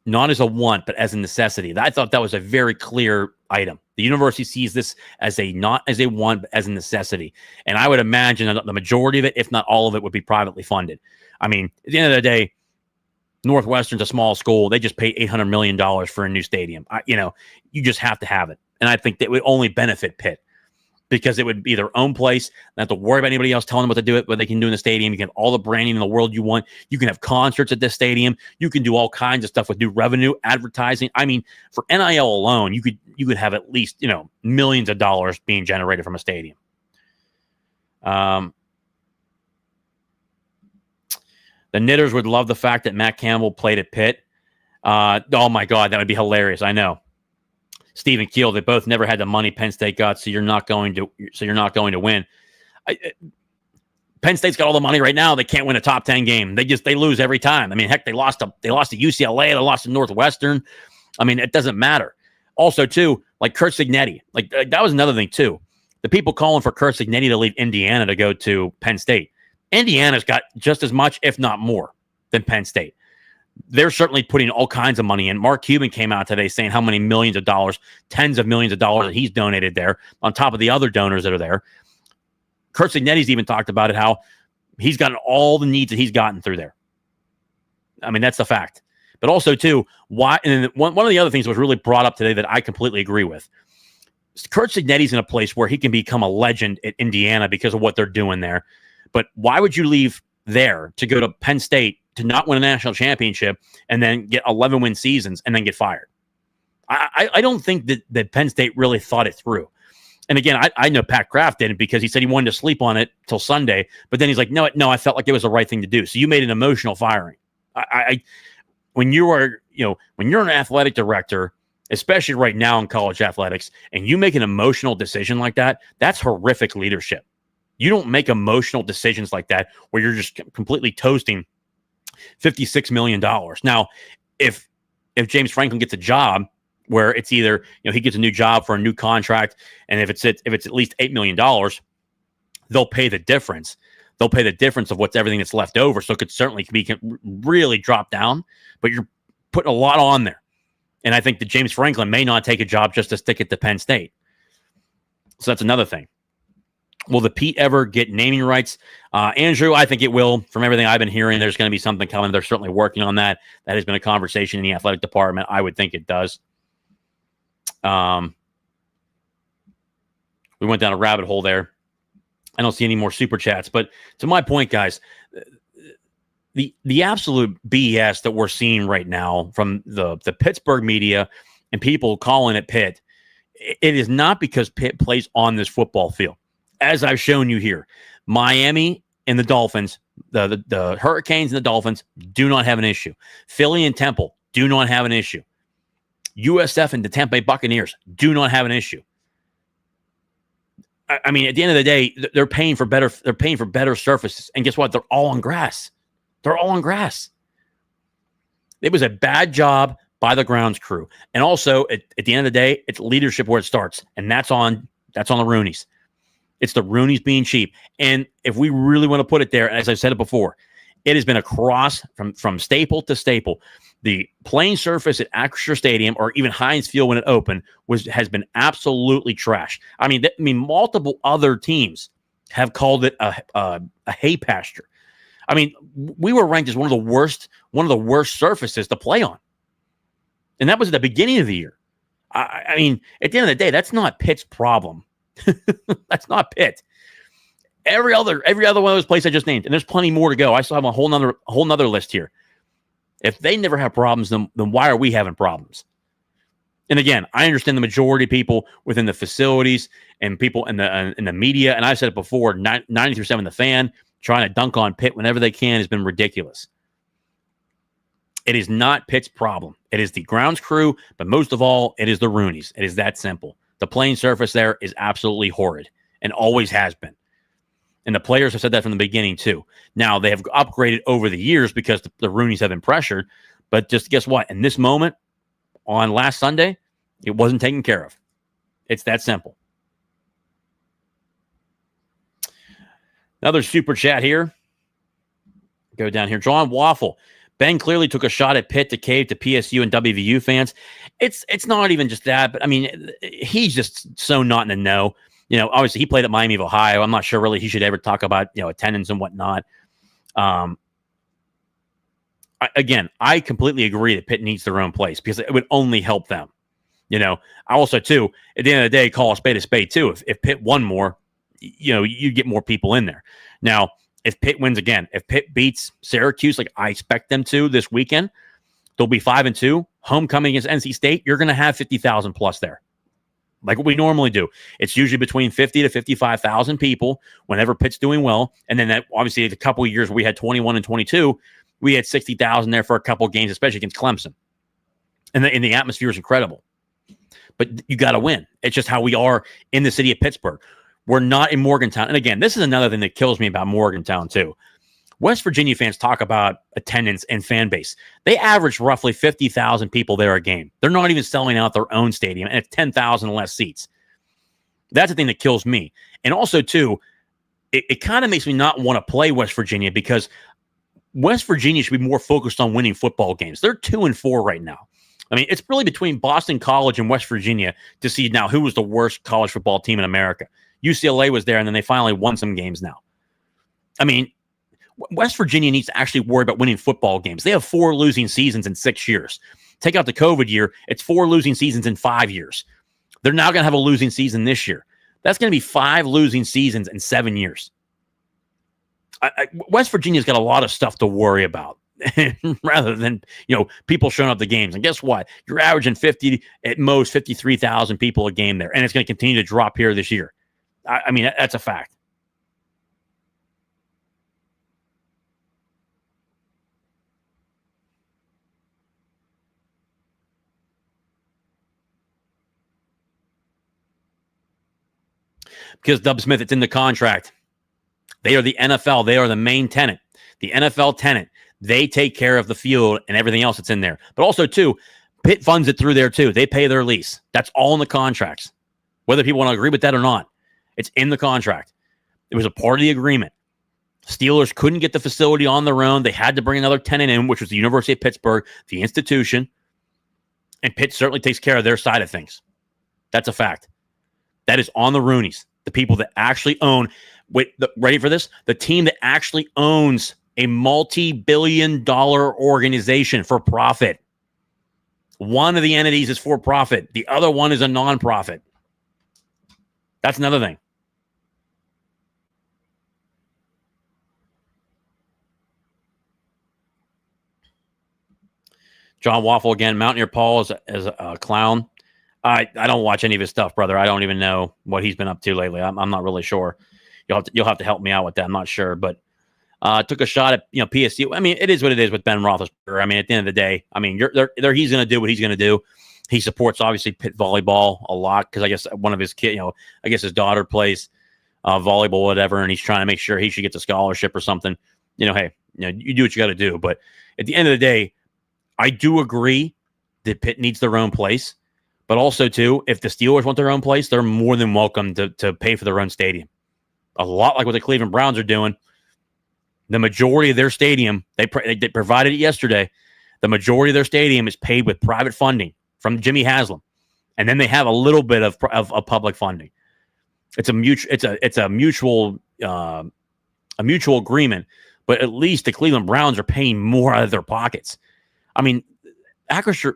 not as a want, but as a necessity. I thought that was a very clear item. The university sees this as not as a want, but as a necessity. And I would imagine that the majority of it, if not all of it, would be privately funded. I mean, at the end of the day, Northwestern's a small school. They just paid $800 million for a new stadium. You just have to have it. And I think that would only benefit Pitt because it would be their own place. Not have to worry about anybody else telling them what to do, what they can do in the stadium. You can have all the branding in the world you want. You can have concerts at this stadium. You can do all kinds of stuff with new revenue, advertising. I mean, for NIL alone, you could have at least, millions of dollars being generated from a stadium. The Knitters would love the fact that Matt Campbell played at Pitt. Oh my God, that would be hilarious. I know. Stephen Keel, they both never had the money Penn State got, so you're not going to win. Penn State's got all the money right now. They can't win a top 10 game. They lose every time. I mean, heck, they lost to UCLA. They lost to Northwestern. I mean, it doesn't matter. Also, too, like Kurt Signetti, that was another thing too. The people calling for Kurt Signetti to leave Indiana to go to Penn State. Indiana's got just as much, if not more, than Penn State. They're certainly putting all kinds of money in. Mark Cuban came out today saying how many millions of dollars, tens of millions of dollars that he's donated there on top of the other donors that are there. Kurt Signetti's even talked about it, how he's gotten all the needs that he's gotten through there. I mean, that's the fact. But also, too, why? And one of the other things that was really brought up today that I completely agree with. Kurt Signetti's in a place where he can become a legend at Indiana because of what they're doing there. But why would you leave there to go to Penn State to not win a national championship and then get 11-win seasons and then get fired? I don't think that Penn State really thought it through. And again, I know Pat Kraft did it because he said he wanted to sleep on it till Sunday, but then he's like, no, I felt like it was the right thing to do. So you made an emotional firing. When you are, when you're an athletic director, especially right now in college athletics, and you make an emotional decision like that, that's horrific leadership. You don't make emotional decisions like that where you're just completely toasting $56 million. Now, if James Franklin gets a job where it's either, he gets a new job for a new contract, and if it's at least $8 million, they'll pay the difference. They'll pay the difference of what's everything that's left over. So it could certainly really drop down, but you're putting a lot on there. And I think that James Franklin may not take a job just to stick it to Penn State. So that's another thing. Will the Pete ever get naming rights? Andrew, I think it will. From everything I've been hearing, there's going to be something coming. They're certainly working on that. That has been a conversation in the athletic department. I would think it does. We went down a rabbit hole there. I don't see any more super chats. But to my point, guys, the absolute BS that we're seeing right now from the Pittsburgh media and people calling it Pitt, it is not because Pitt plays on this football field. As I've shown you here, Miami and the Dolphins, the Hurricanes and the Dolphins do not have an issue. Philly and Temple do not have an issue. USF and the Tampa Bay Buccaneers do not have an issue. I mean, at the end of the day, they're paying for better. They're paying for better surfaces, and guess what? They're all on grass. They're all on grass. It was a bad job by the grounds crew, and also at the end of the day, it's leadership where it starts, and that's on the Rooneys. It's the Rooneys being cheap, and if we really want to put it there, as I've said it before, it has been a cross from staple to staple. The playing surface at Acrisure Stadium, or even Heinz Field when it opened, has been absolutely trash. I mean, multiple other teams have called it a hay pasture. I mean, we were ranked as one of the worst surfaces to play on, and that was at the beginning of the year. I mean, at the end of the day, that's not Pitt's problem. That's not Pitt. Every other one of those places I just named, and there's plenty more to go. I still have a whole nother list here. If they never have problems, then why are we having problems? And again, I understand the majority of people within the facilities and people in the media, and I've said it before, 93% of the fan trying to dunk on Pitt whenever they can has been ridiculous. It is not Pitt's problem. It is the grounds crew, but most of all, it is the Rooneys. It is that simple. The playing surface there is absolutely horrid and always has been. And the players have said that from the beginning, too. Now, they have upgraded over the years because the Rooneys have been pressured. But just guess what? In this moment, on last Sunday, it wasn't taken care of. It's that simple. Another super chat here. Go down here. John Waffle. Ben clearly took a shot at Pitt to cave to PSU and WVU fans. It's not even just that, but I mean, he's just so not in the know. Obviously he played at Miami of Ohio. I'm not sure really he should ever talk about, attendance and whatnot. Again, I completely agree that Pitt needs their own place because it would only help them. I also, too, at the end of the day, call a spade too. If Pitt won more, you get more people in there. Now, if Pitt wins again, if Pitt beats Syracuse, like I expect them to this weekend, they'll be 5-2. Homecoming against NC State, you're going to have 50,000 plus there. Like what we normally do. It's usually between 50 to 55,000 people whenever Pitt's doing well. And then that obviously a couple of years where we had 21 and 22, we had 60,000 there for a couple of games, especially against Clemson. And the atmosphere is incredible. But you got to win. It's just how we are in the city of Pittsburgh. We're not in Morgantown. And again, this is another thing that kills me about Morgantown too. West Virginia fans talk about attendance and fan base. They average roughly 50,000 people there a game. They're not even selling out their own stadium, and it's 10,000 less seats. That's the thing that kills me. And also, too, it kind of makes me not want to play West Virginia because West Virginia should be more focused on winning football games. They're 2-4 right now. I mean, it's really between Boston College and West Virginia to see now who was the worst college football team in America. UCLA was there, and then they finally won some games now. I mean, West Virginia needs to actually worry about winning football games. They have 4 losing seasons in 6 years. Take out the COVID year, it's 4 losing seasons in 5 years. They're now going to have a losing season this year. That's going to be 5 losing seasons in 7 years. West Virginia's got a lot of stuff to worry about rather than, people showing up to games. And guess what? You're averaging 50, at most 53,000 people a game there. And it's going to continue to drop here this year. I mean, that's a fact. Because, Dub Smith, it's in the contract. They are the NFL. They are the main tenant. The NFL tenant. They take care of the field and everything else that's in there. But also, too, Pitt funds it through there, too. They pay their lease. That's all in the contracts. Whether people want to agree with that or not, it's in the contract. It was a part of the agreement. Steelers couldn't get the facility on their own. They had to bring another tenant in, which was the University of Pittsburgh, the institution. And Pitt certainly takes care of their side of things. That's a fact. That is on the Rooneys, the people that actually own, ready for this? The team that actually owns a multi-billion-dollar organization for profit. One of the entities is for profit. The other one is a nonprofit. That's another thing. John Waffle again. Mountaineer Paul is a clown. I don't watch any of his stuff, brother. I don't even know what he's been up to lately. I'm not really sure. You'll have to help me out with that. I'm not sure, but took a shot at PSU. I mean, it is what it is with Ben Roethlisberger. I mean, at the end of the day, I mean, he's going to do what he's going to do. He supports obviously Pitt volleyball a lot because I guess one of his kids, I guess his daughter plays volleyball, whatever, and he's trying to make sure he should get a scholarship or something. Hey, you do what you got to do. But at the end of the day, I do agree that Pitt needs their own place. But also, too, if the Steelers want their own place, they're more than welcome to pay for their own stadium. A lot like what the Cleveland Browns are doing. The majority of their stadium, they provided it yesterday, the majority of their stadium is paid with private funding from Jimmy Haslam. And then they have a little bit of public funding. It's a mutual agreement, but at least the Cleveland Browns are paying more out of their pockets. I mean, Acrisure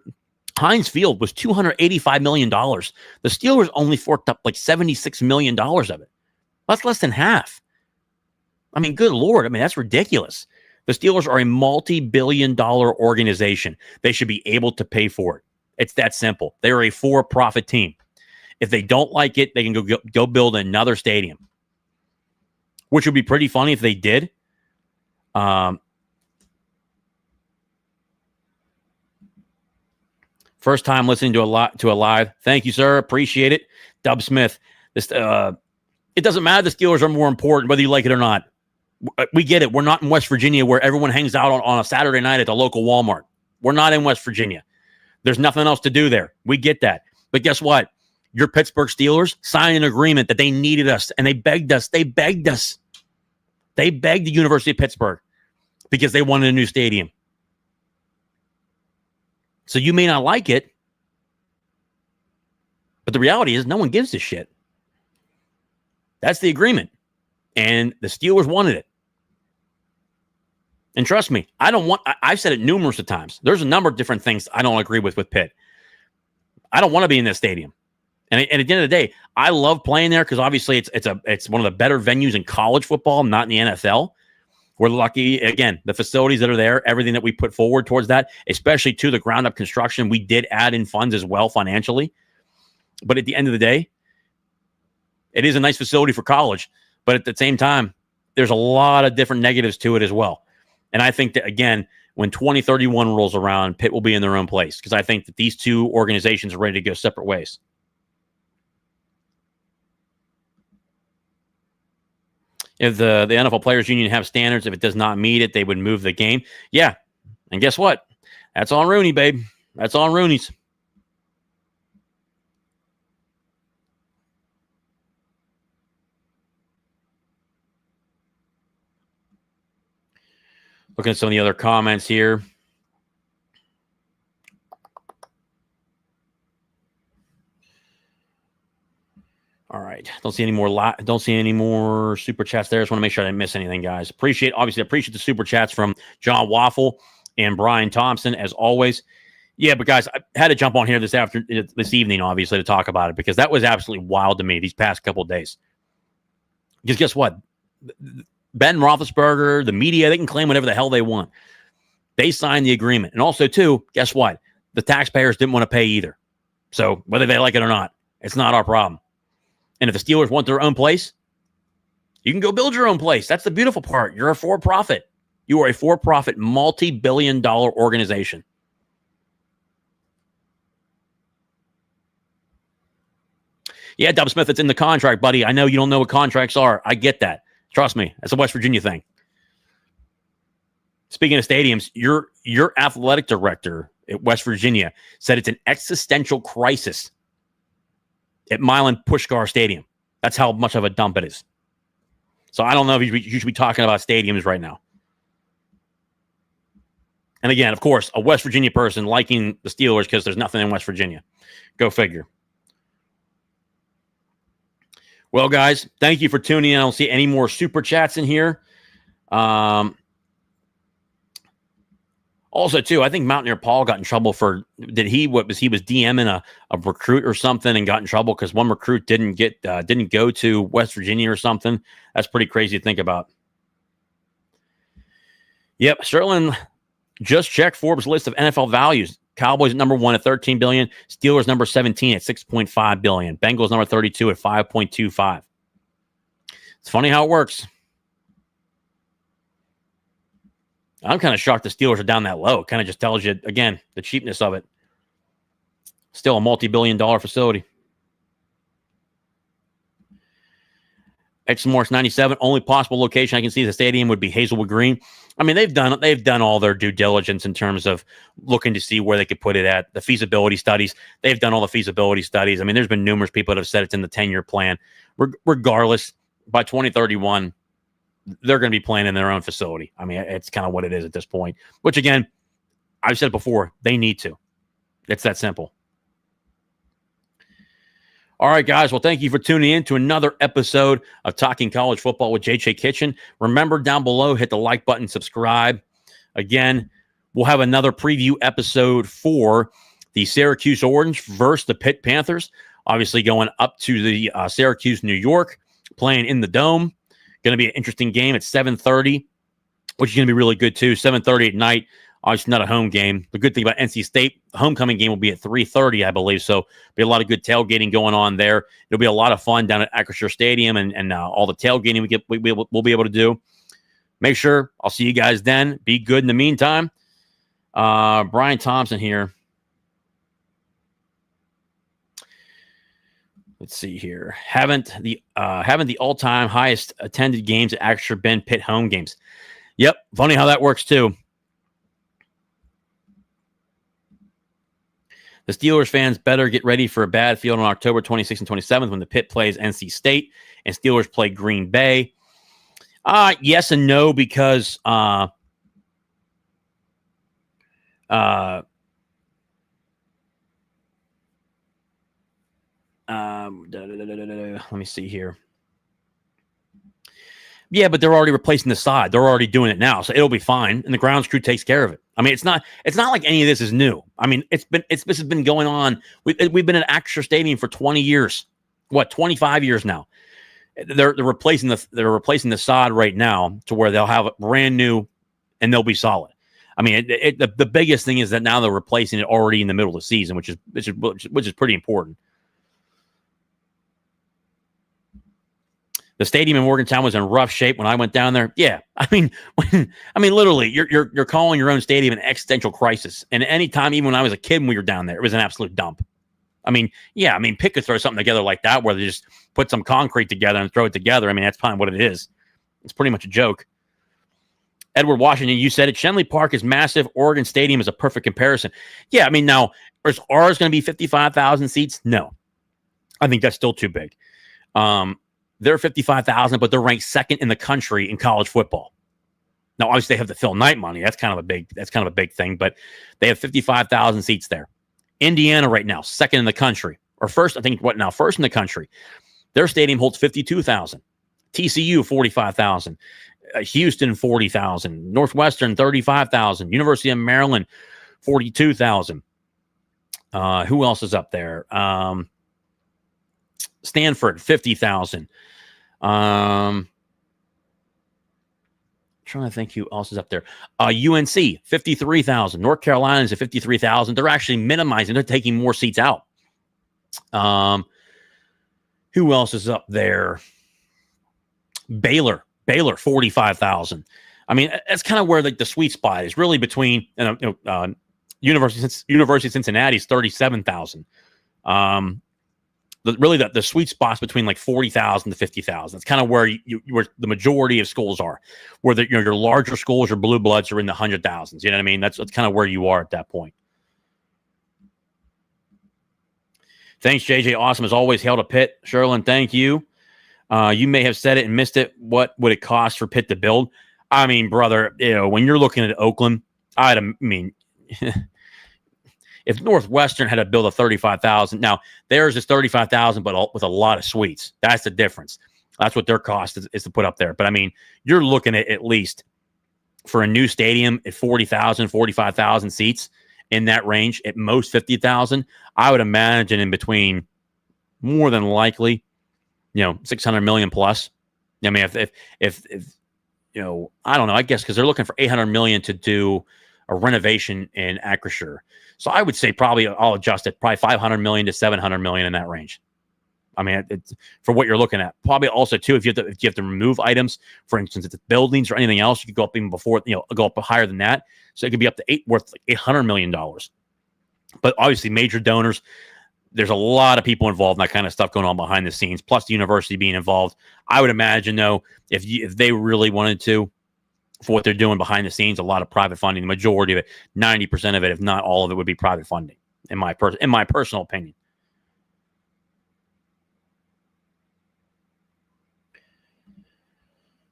Heinz Field was $285 million. The Steelers only forked up like $76 million of it. That's less than half. I mean, good Lord. I mean, that's ridiculous. The Steelers are a multi-billion-dollar organization. They should be able to pay for it. It's that simple. They are a for-profit team. If they don't like it, they can go build another stadium, which would be pretty funny if they did. First time listening to a live. Thank you, sir. Appreciate it. Dub Smith. It doesn't matter. The Steelers are more important, whether you like it or not. We get it. We're not in West Virginia where everyone hangs out on a Saturday night at the local Walmart. We're not in West Virginia. There's nothing else to do there. We get that. But guess what? Your Pittsburgh Steelers signed an agreement that they needed us, and they begged us. They begged us. They begged the University of Pittsburgh because they wanted a new stadium. So you may not like it, but the reality is no one gives a shit. That's the agreement. And the Steelers wanted it. And trust me, I've said it numerous of times. There's a number of different things I don't agree with Pitt. I don't want to be in this stadium. And at the end of the day, I love playing there because obviously it's one of the better venues in college football, not in the NFL. We're lucky, again, the facilities that are there, everything that we put forward towards that, especially to the ground-up construction, we did add in funds as well financially. But at the end of the day, it is a nice facility for college. But at the same time, there's a lot of different negatives to it as well. And I think that, again, when 2031 rolls around, Pitt will be in their own place because I think that these two organizations are ready to go separate ways. If the NFL Players Union have standards, if it does not meet it, they would move the game. Yeah. And guess what? That's on Rooney, babe. That's on Rooney's. Looking at some of the other comments here. All right. Don't see any more super chats there. Just want to make sure I didn't miss anything, guys. Appreciate the super chats from John Waffle and Brian Thompson, as always. Yeah, but guys, I had to jump on here this evening, obviously, to talk about it because that was absolutely wild to me these past couple of days. Because guess what? Ben Roethlisberger, the media, they can claim whatever the hell they want. They signed the agreement. And also, too, guess what? The taxpayers didn't want to pay either. So whether they like it or not, it's not our problem. And if the Steelers want their own place, you can go build your own place. That's the beautiful part. You're a for-profit. You are a for-profit, multi-billion-dollar organization. Yeah, Dub Smith, it's in the contract, buddy. I know you don't know what contracts are. I get that. Trust me. That's a West Virginia thing. Speaking of stadiums, your athletic director at West Virginia said it's an existential crisis at Milan Puskar Stadium. That's how much of a dump it is. So I don't know if you should be talking about stadiums right now. And again, of course, a West Virginia person liking the Steelers because there's nothing in West Virginia. Go figure. Well, guys, thank you for tuning in. I don't see any more super chats in here. Also, too, I think Mountaineer Paul got in trouble for he was DMing a recruit or something and got in trouble because one recruit didn't go to West Virginia or something. That's pretty crazy to think about. Yep, Sterling just checked Forbes' list of NFL values. Cowboys at number 1 at $13 billion. Steelers number 17 at $6.5 billion. Bengals number 32 at $5.25. It's funny how it works. I'm kind of shocked the Steelers are down that low. It kind of just tells you, again, the cheapness of it. Still a multi-billion-dollar facility. Exmorse 97, only possible location I can see the stadium would be Hazelwood Green. I mean, they've done all their due diligence in terms of looking to see where they could put it at. The feasibility studies, they've done all the feasibility studies. I mean, there's been numerous people that have said it's in the 10-year plan. Regardless, by 2031, they're going to be playing in their own facility. I mean, it's kind of what it is at this point, which again, I've said before, they need to. It's that simple. All right, guys. Well, thank you for tuning in to another episode of Talking College Football with JJ Kitchen. Remember, down below, hit the like button, subscribe. Again, we'll have another preview episode for the Syracuse Orange versus the Pitt Panthers. Obviously, going up to the Syracuse, New York, playing in the Dome. Going to be an interesting game at 7:30, which is going to be really good, too. 7:30 at night. Obviously, not a home game. The good thing about NC State, the homecoming game will be at 3:30, I believe. So, be a lot of good tailgating going on there. It'll be a lot of fun down at Acrisure Stadium and all the tailgating we'll be able to do. Make sure I'll see you guys then. Be good in the meantime. Brian Thompson here. Let's see here. Haven't the all-time highest attended games at Acrisure been Pitt home games? Yep. Funny how that works too. The Steelers fans better get ready for a bad field on October 26th and 27th when the Pitt plays NC State and Steelers play Green Bay. Yes and no, because let me see here. Yeah, but they're already replacing the side. They're already doing it now, so it'll be fine. And the grounds crew takes care of it. I mean, it's not like any of this is new. I mean, this has been going on. We've been at Acrisure Stadium for 20 years. 25 years now. They're replacing the sod right now to where they'll have it brand new and they'll be solid. I mean, the biggest thing is that now they're replacing it already in the middle of the season, which is pretty important. The stadium in Morgantown was in rough shape when I went down there. Yeah, I mean, literally, you're calling your own stadium an existential crisis. And any time, even when I was a kid, when we were down there, it was an absolute dump. I mean, yeah, Pitt could throw something together like that where they just put some concrete together and throw it together. I mean, that's probably what it is. It's pretty much a joke. Edward Washington, you said it. Shenley Park is massive. Oregon Stadium is a perfect comparison. Yeah, I mean, now, is ours going to be 55,000 seats? No. I think that's still too big. They're 55,000, but they're ranked second in the country in college football. Now, obviously, they have the Phil Knight money. That's kind of a big thing, but they have 55,000 seats there. Indiana right now, second in the country, or first, I think first in the country. Their stadium holds 52,000. TCU 45,000. Houston 40,000. Northwestern 35,000. University of Maryland 42,000. Who else is up there? Stanford 50,000. Trying to think who else is up there. UNC 53,000. North Carolina is at 53,000. They're actually minimizing. They're taking more seats out. Who else is up there? Baylor 45,000. I mean, that's kind of where the sweet spot is, really between University of Cincinnati is 37,000. the sweet spots between like 40,000 to 50,000. That's kind of where where the majority of schools are. Where your larger schools, your blue bloods, are in the 100,000s. You know what I mean? That's kind of where you are at that point. Thanks, JJ. Awesome as always. Hail to Pitt. Sherlin, thank you. You may have said it and missed it. What would it cost for Pitt to build? I mean, brother, when you're looking at Oakland, if Northwestern had to build a 35,000, now theirs is 35,000, but with a lot of suites. That's the difference. That's what their cost is to put up there. But I mean, you're looking at least for a new stadium at 40,000, 45,000 seats in that range, at most 50,000. I would imagine in between, more than likely, 600 million plus. I mean, if I don't know, I guess because they're looking for 800 million to do a renovation in Acrisure. So I would say probably I'll adjust it, probably 500 million to 700 million in that range. I mean, it's for what you're looking at. Probably also too, if you have to remove items, for instance, if it's buildings or anything else, you could go up even before, go up higher than that. So it could be up to worth like $800 million. But obviously, major donors. There's a lot of people involved in that kind of stuff going on behind the scenes, plus the university being involved. I would imagine, though, if they really wanted to, for what they're doing behind the scenes, a lot of private funding, the majority of it, 90% of it, if not all of it, would be private funding, in my personal opinion.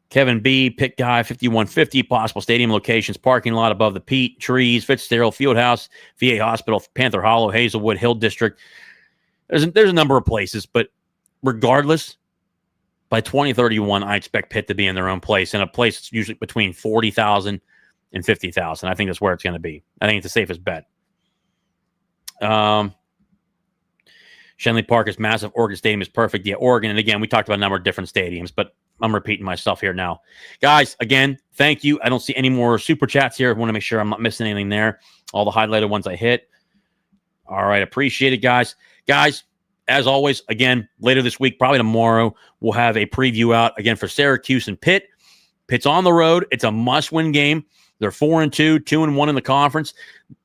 Kevin B., Pitt Guy, 5150, possible stadium locations, parking lot above the Pete, trees, Fitzgerald, Fieldhouse, VA Hospital, Panther Hollow, Hazelwood, Hill District. There's a number of places, but regardless, by 2031, I expect Pitt to be in their own place, and a place that's usually between 40,000 and 50,000. I think that's where it's going to be. I think it's the safest bet. Shenley Park is massive. Oregon Stadium is perfect. Yeah, Oregon. And again, we talked about a number of different stadiums, but I'm repeating myself here now. Guys, again, thank you. I don't see any more super chats here. I want to make sure I'm not missing anything there. All the highlighted ones I hit. All right, appreciate it, guys. Guys, as always, again, later this week, probably tomorrow, we'll have a preview out again for Syracuse and Pitt. Pitt's on the road. It's a must-win game. They're 4-2, 2-1 in the conference.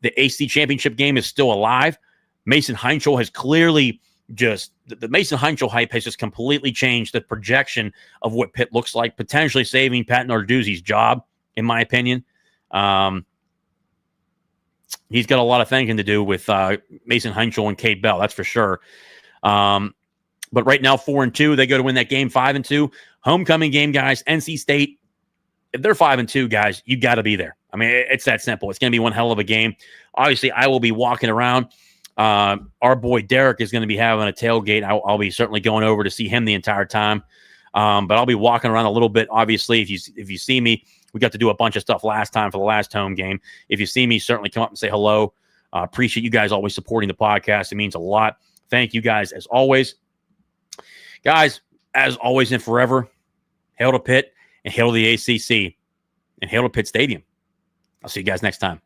The AC championship game is still alive. Mason Heinz has clearly the Mason Heinz hype has just completely changed the projection of what Pitt looks like, potentially saving Pat Narduzzi's job, in my opinion. He's got a lot of thinking to do with Mason Heinz and Cade Bell, that's for sure. But right now, 4-2, they go to win that game, 5-2. Homecoming game, guys, NC State. If they're 5-2, guys, you got to be there. I mean, it's that simple. It's going to be one hell of a game. Obviously, I will be walking around. Our boy Derek is going to be having a tailgate. I'll be certainly going over to see him the entire time. But I'll be walking around a little bit. Obviously, if you see me, we got to do a bunch of stuff last time for the last home game. If you see me, certainly come up and say hello. Appreciate you guys always supporting the podcast. It means a lot. Thank you guys as always. Guys, as always and forever, hail to Pitt and hail to the ACC and hail to Pitt Stadium. I'll see you guys next time.